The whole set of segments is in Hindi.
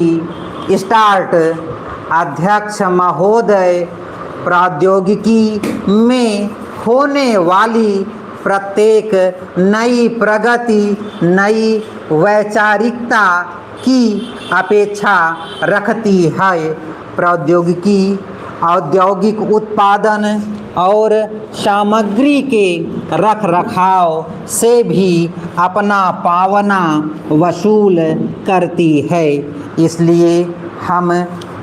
स्टार्ट। अध्यक्ष महोदय, प्रौद्योगिकी में होने वाली प्रत्येक नई प्रगति नई वैचारिकता की अपेक्षा रखती है। प्रौद्योगिकी औद्योगिक उत्पादन और सामग्री के रख रखाव से भी अपना पावना वसूल करती है। इसलिए हम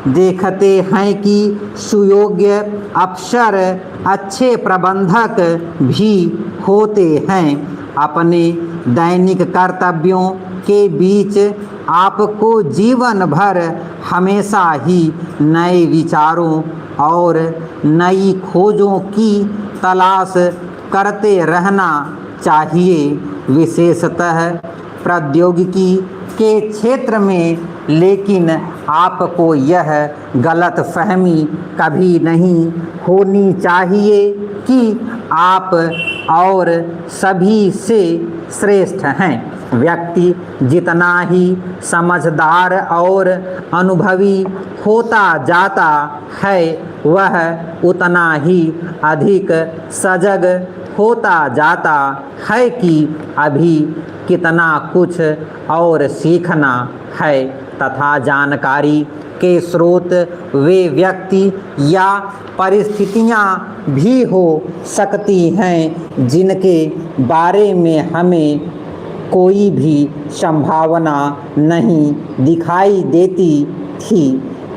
देखते हैं कि सुयोग्य अफसर अच्छे प्रबंधक भी होते हैं। अपने दैनिक कर्तव्यों के बीच आपको जीवन भर हमेशा ही नए विचारों और नई खोजों की तलाश करते रहना चाहिए, विशेषतः प्रौद्योगिकी के क्षेत्र में। लेकिन आपको यह गलतफहमी कभी नहीं होनी चाहिए कि आप और सभी से श्रेष्ठ हैं। व्यक्ति जितना ही समझदार और अनुभवी होता जाता है, वह उतना ही अधिक सजग होता जाता है कि अभी कितना कुछ और सीखना है, तथा जानकारी के स्रोत वे व्यक्ति या परिस्थितियां भी हो सकती हैं जिनके बारे में हमें कोई भी संभावना नहीं दिखाई देती थी।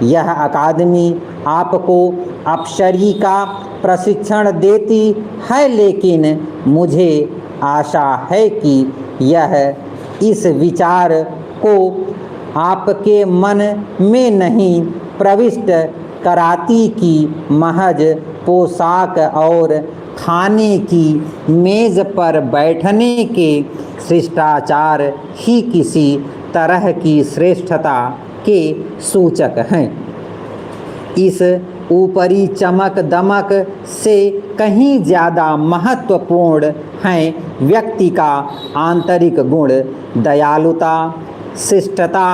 यह अकादमी आपको अफसरी का प्रशिक्षण देती है, लेकिन मुझे आशा है कि यह इस विचार को आपके मन में नहीं प्रविष्ट कराती कि महज पोशाक और खाने की मेज़ पर बैठने के शिष्टाचार ही किसी तरह की श्रेष्ठता के सूचक हैं। इस ऊपरी चमक दमक से कहीं ज़्यादा महत्वपूर्ण हैं व्यक्ति का आंतरिक गुण, दयालुता, शिष्टता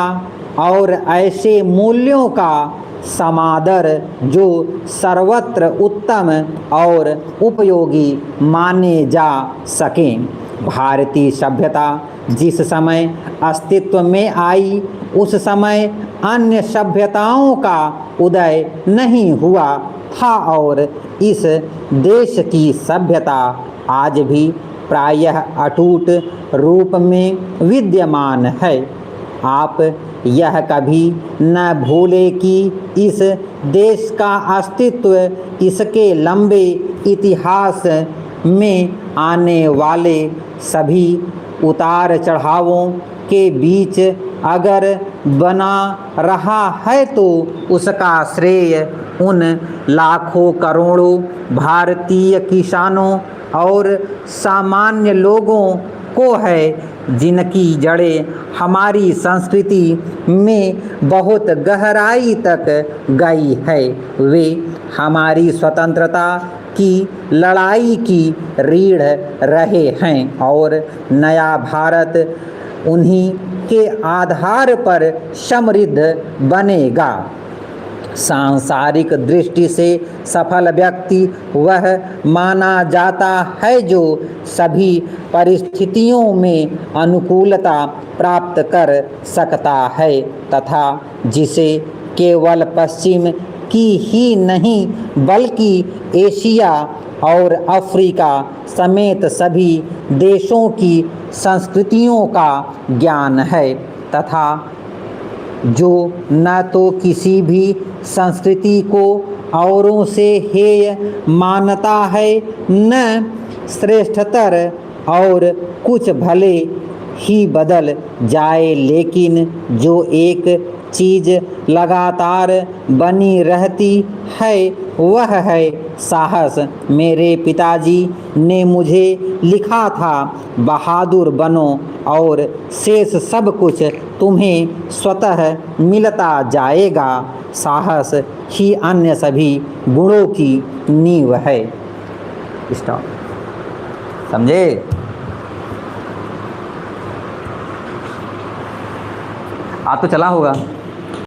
और ऐसे मूल्यों का समादर जो सर्वत्र उत्तम और उपयोगी माने जा सकें। भारतीय सभ्यता जिस समय अस्तित्व में आई, उस समय अन्य सभ्यताओं का उदय नहीं हुआ था और इस देश की सभ्यता आज भी प्रायः अटूट रूप में विद्यमान है। आप यह कभी न भूलें कि इस देश का अस्तित्व इसके लंबे इतिहास में आने वाले सभी उतार चढ़ावों के बीच अगर बना रहा है तो उसका श्रेय उन लाखों करोड़ों भारतीय किसानों और सामान्य लोगों को है जिनकी जड़ें हमारी संस्कृति में बहुत गहराई तक गई है। वे हमारी स्वतंत्रता की लड़ाई की रीढ़ रहे हैं और नया भारत उन्हीं के आधार पर समृद्ध बनेगा। सांसारिक दृष्टि से सफल व्यक्ति वह माना जाता है जो सभी परिस्थितियों में अनुकूलता प्राप्त कर सकता है तथा जिसे केवल पश्चिम की ही नहीं बल्कि एशिया और अफ्रीका समेत सभी देशों की संस्कृतियों का ज्ञान है तथा जो न तो किसी भी संस्कृति को औरों से हेय मानता है न श्रेष्ठतर और कुछ भले ही बदल जाए, लेकिन जो एक चीज़ लगातार बनी रहती है वह है साहस। मेरे पिताजी ने मुझे लिखा था, बहादुर बनो और शेष सब कुछ तुम्हें स्वतः मिलता जाएगा। साहस ही अन्य सभी गुणों की नींव है। स्टॉप। समझे? आप तो चला होगा।